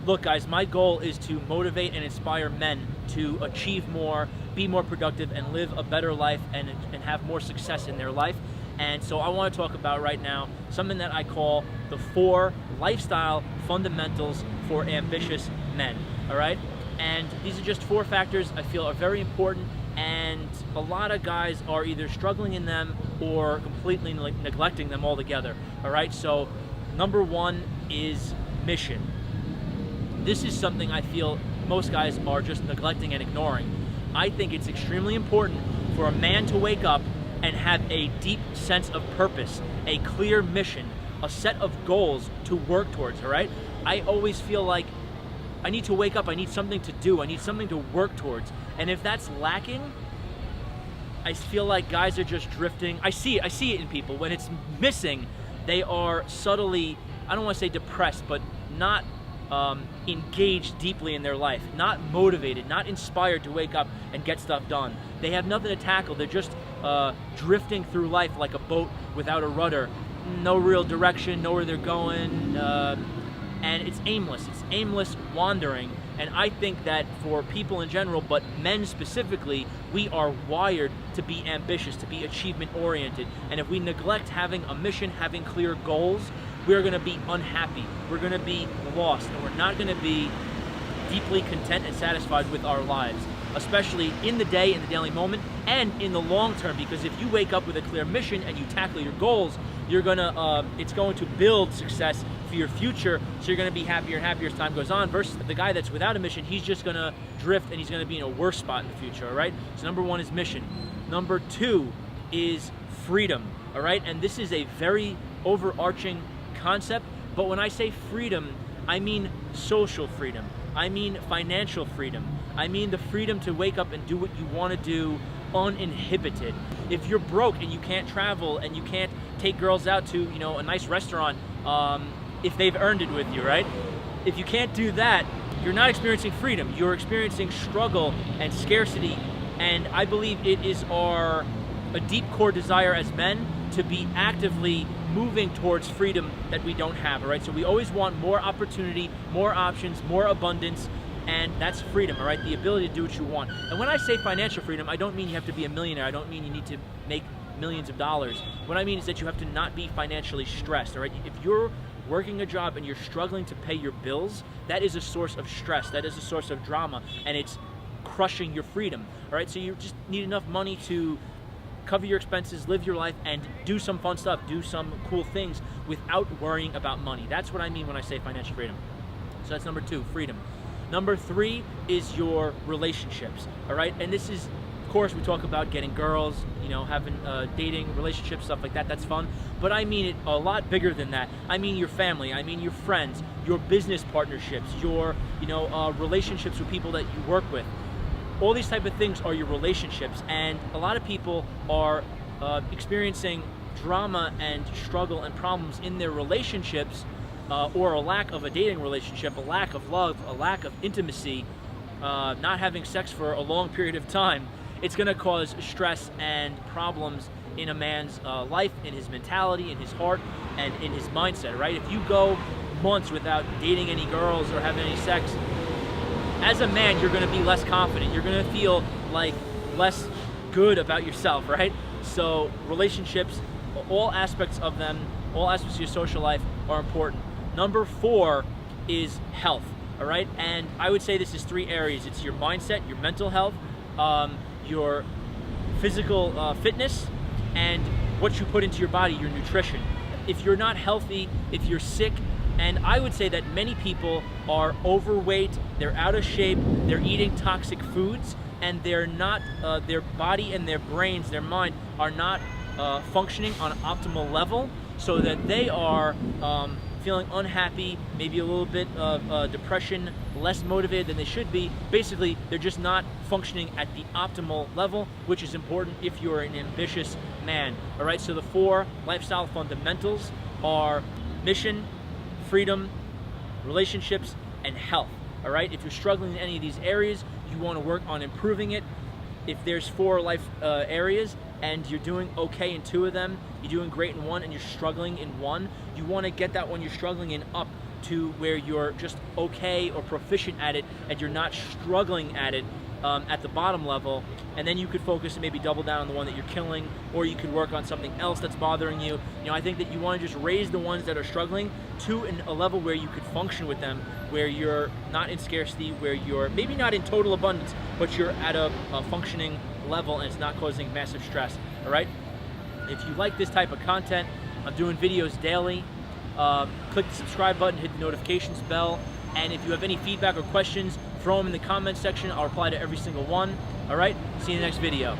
Look, guys, my goal is to motivate and inspire men to achieve more, be more productive, and live a better life and have more success in their life. And so I want to talk about right now something that I call the 4 lifestyle fundamentals for ambitious men, all right? And these are just 4 factors I feel are very important, and a lot of guys are either struggling in them or completely neglecting them altogether, all right? So number 1 is mission. This is something I feel most guys are just neglecting and ignoring. I think it's extremely important for a man to wake up and have a deep sense of purpose, a clear mission, a set of goals to work towards, all right? I always feel like I need to wake up, I need something to do, I need something to work towards. And if that's lacking, I feel like guys are just drifting. I see it in people. When it's missing, they are subtly, I don't want to say depressed, but not engaged deeply in their life, not motivated, not inspired to wake up and get stuff done. They have nothing to tackle. They're just drifting through life like a boat without a rudder. No real direction, know where they're going, and it's aimless. It's aimless wandering. And I think that for people in general, but men specifically, we are wired to be ambitious, to be achievement-oriented. And if we neglect having a mission, having clear goals, we're going to be unhappy. We're going to be lost, and we're not going to be deeply content and satisfied with our lives, especially in the day, in the daily moment, and in the long term. Because if you wake up with a clear mission and you tackle your goals, you're gonna it's going to build success for your future. So you're going to be happier and happier as time goes on. Versus the guy that's without a mission, he's just going to drift and he's going to be in a worse spot in the future. All right. So number 1 is mission. Number 2 is freedom. All right, and this is a very overarching concept, but when I say freedom, I mean social freedom. I mean financial freedom. I mean the freedom to wake up and do what you want to do uninhibited. If you're broke and you can't travel and you can't take girls out to, a nice restaurant, if they've earned it with you, right? If you can't do that, you're not experiencing freedom. You're experiencing struggle and scarcity, and I believe it is a deep core desire as men to be actively moving towards freedom that we don't have, all right? So we always want more opportunity, more options, more abundance, and that's freedom, all right? The ability to do what you want. And when I say financial freedom, I don't mean you have to be a millionaire. I don't mean you need to make millions of dollars. What I mean is that you have to not be financially stressed, all right? If you're working a job and you're struggling to pay your bills, that is a source of stress. That is a source of drama, and it's crushing your freedom, all right? So you just need enough money to cover your expenses, live your life, and do some fun stuff, do some cool things without worrying about money. That's what I mean when I say financial freedom. So that's number 2, freedom. Number 3 is your relationships, all right? And this is, of course, we talk about getting girls, having dating, relationships, stuff like that. That's fun. But I mean it a lot bigger than that. I mean your family. I mean your friends, your business partnerships, your, relationships with people that you work with. All these type of things are your relationships, and a lot of people are experiencing drama and struggle and problems in their relationships, or a lack of a dating relationship, a lack of love, a lack of intimacy, not having sex for a long period of time. It's going to cause stress and problems in a man's life, in his mentality, in his heart, and in his mindset, right? If you go months without dating any girls or having any sex, as a man, you're going to be less confident. You're going to feel like less good about yourself, right? So relationships, all aspects of them, all aspects of your social life are important. Number 4 is health, all right? And I would say this is 3 areas. It's your mindset, your mental health, your physical fitness, and what you put into your body, your nutrition. If you're not healthy, if you're sick, and I would say that many people are overweight, they're out of shape, they're eating toxic foods, and they're not, their body and their brains, their mind, are not functioning on an optimal level, so that they are feeling unhappy, maybe a little bit of depression, less motivated than they should be. Basically, they're just not functioning at the optimal level, which is important if you're an ambitious man. All right, so the 4 lifestyle fundamentals are mission, freedom, relationships, and health. All right, if you're struggling in any of these areas, you want to work on improving it. If there's 4 life areas and you're doing okay in 2 of them, you're doing great in one and you're struggling in one, you want to get that one you're struggling in up to where you're just okay or proficient at it and you're not struggling at it at the bottom level, and then you could focus and maybe double down on the one that you're killing, or you could work on something else that's bothering you. You know, I think that you want to just raise the ones that are struggling to a level where you could function with them, where you're not in scarcity, where you're maybe not in total abundance, but you're at a functioning level and it's not causing massive stress. All right? If you like this type of content, I'm doing videos daily. Click the subscribe button, hit the notifications bell, and if you have any feedback or questions, throw them in the comments section. I'll reply to every single one. All right? See you in the next video.